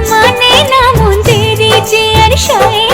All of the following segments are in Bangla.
মানে না মন্দিরে যে আর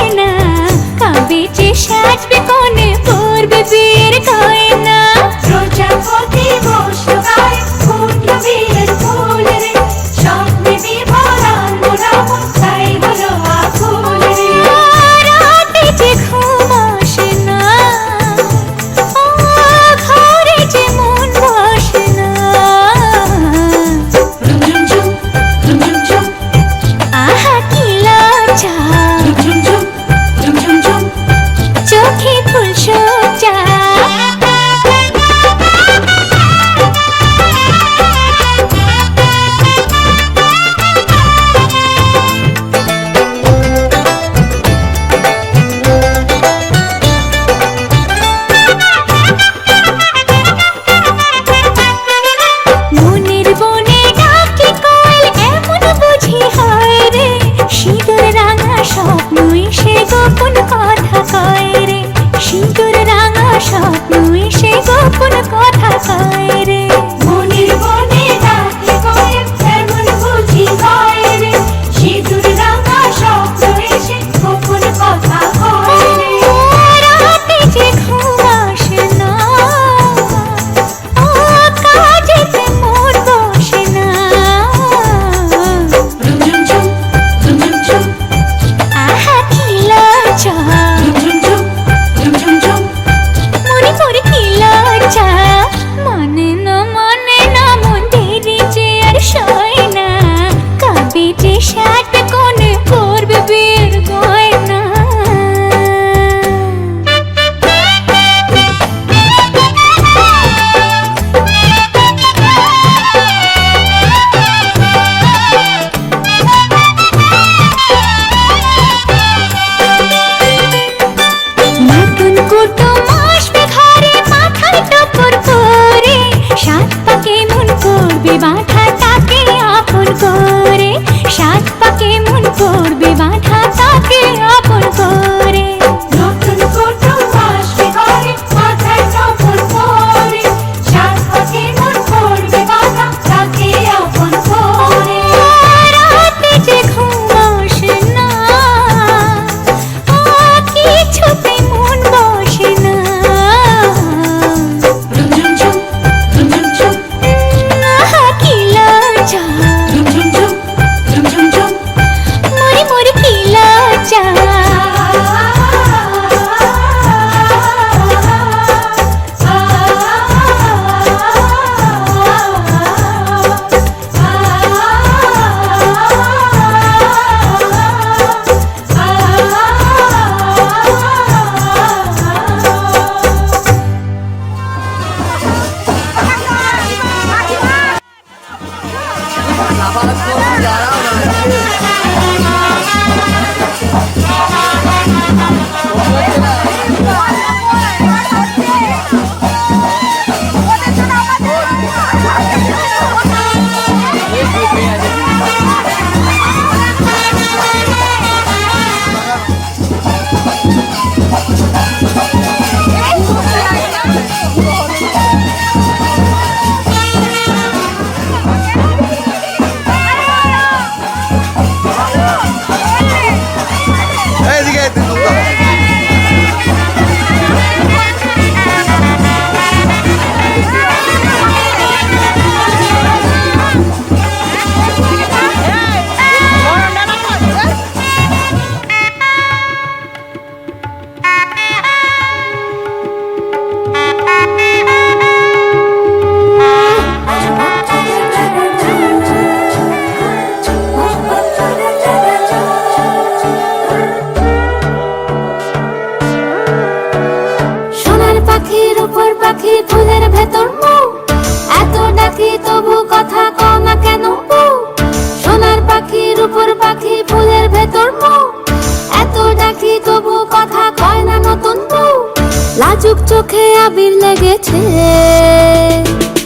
আবির লেগেছে,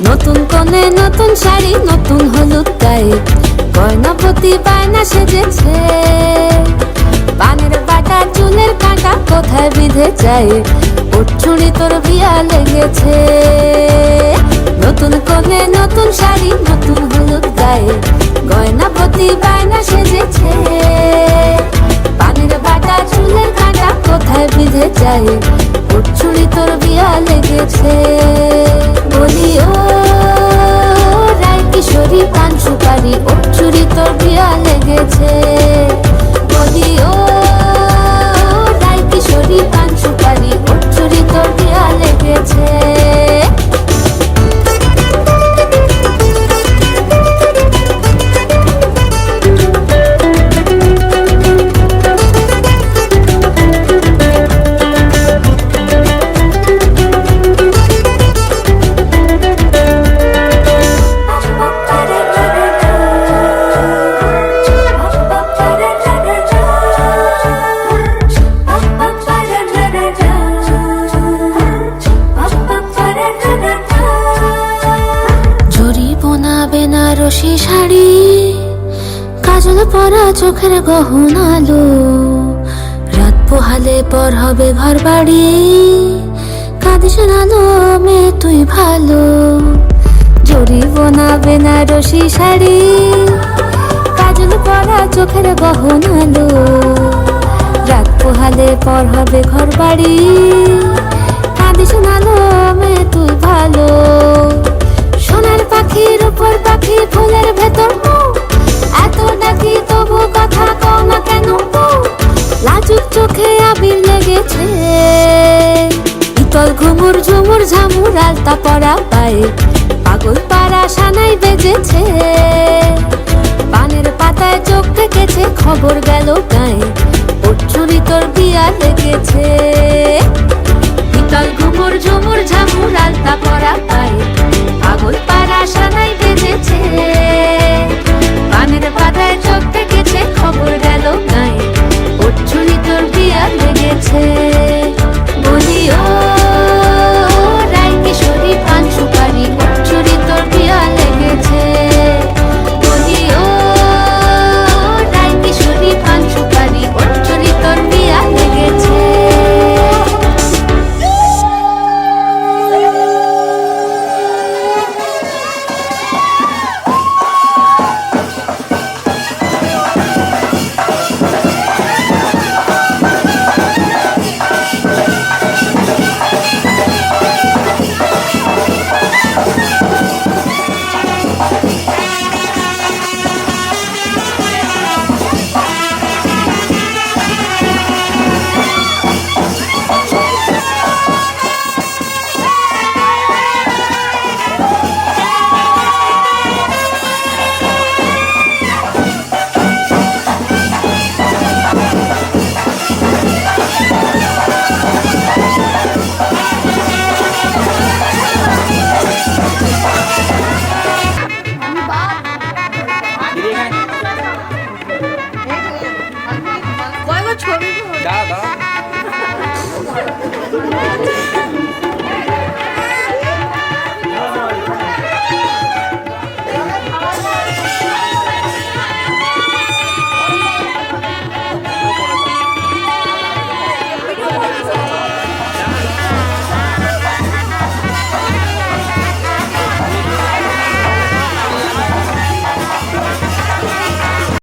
নতুন কোণে নতুন শাড়ি নতুন হলুদ গায়ে, গয়নাপতি বায়না সেজেছে। পানের বাটা চুলের কাঁটা কোথায় বিঁধে যায়, ওর চুড়ি তোর বিয়া লেগেছে। নতুন কোণে নতুন শাড়ি নতুন হলুদ গায়ে, গয়নাপতি বায়না সেজেছে। পানের বাটা চুলের কাঁটা কোথায় বিঁধে যায়, ওর চুড়ি তোর বিয়া লেগেছে। বলি ও রায় কিশোরী পান সুপারি, ওর চুড়ি তোর বিয়া লেগেছে। বলি ও রায় কিশোরী পান সুপারি, ওর চুড়ি তোর বিয়া লেগেছে। বেনারসি শাড়ি, কাজল পরা চোখের গহনা আলো, রাত পোহালে পর হবে ঘর বাড়ি, কাঁদিস না লো মেয়ে তুই ভালো। জরি বোনা বেনারসি শাড়ি, কাজল পরা চোখের গহনা আলো, রাত পোহালে পর হবে ঘর বাড়ি, কাঁদিস না লো মেয়ে তুই ভালো। সোনার পাখির উপর পাখি ফুলের ভেতর এত ডাকি তবু কথা কও না কেন। লাজুক চোখে আবির লেগেছে, ইতল ঘুমুর ঝুমুর ঝামুর আলতা পরা পায়ে, পাগল পাড়া সানাই বেজেছে। পানের পাতায় চোখ থেকেছে খবর গেল গায়ে, ওর চুরি তোর বিয়া লেগেছে। ইতল ঘুমুর ঝুমুর ঝামুর আলতা পরা পায়ে, পাগল পাড়া সানাই বেজেছে। পানের পাতায় চোখ থেকেছে খবর গেল গায়ে, ওর চুরি তোর বিয়া লেগেছে। বলি ও রায় কিশোরী পান সুপারি, ওর চুরি তোর বিয়া লেগেছে। বলি ও রায় কিশোরী পান সুপারি, ওর চুরি তোর বিয়া লেগেছে। ছবি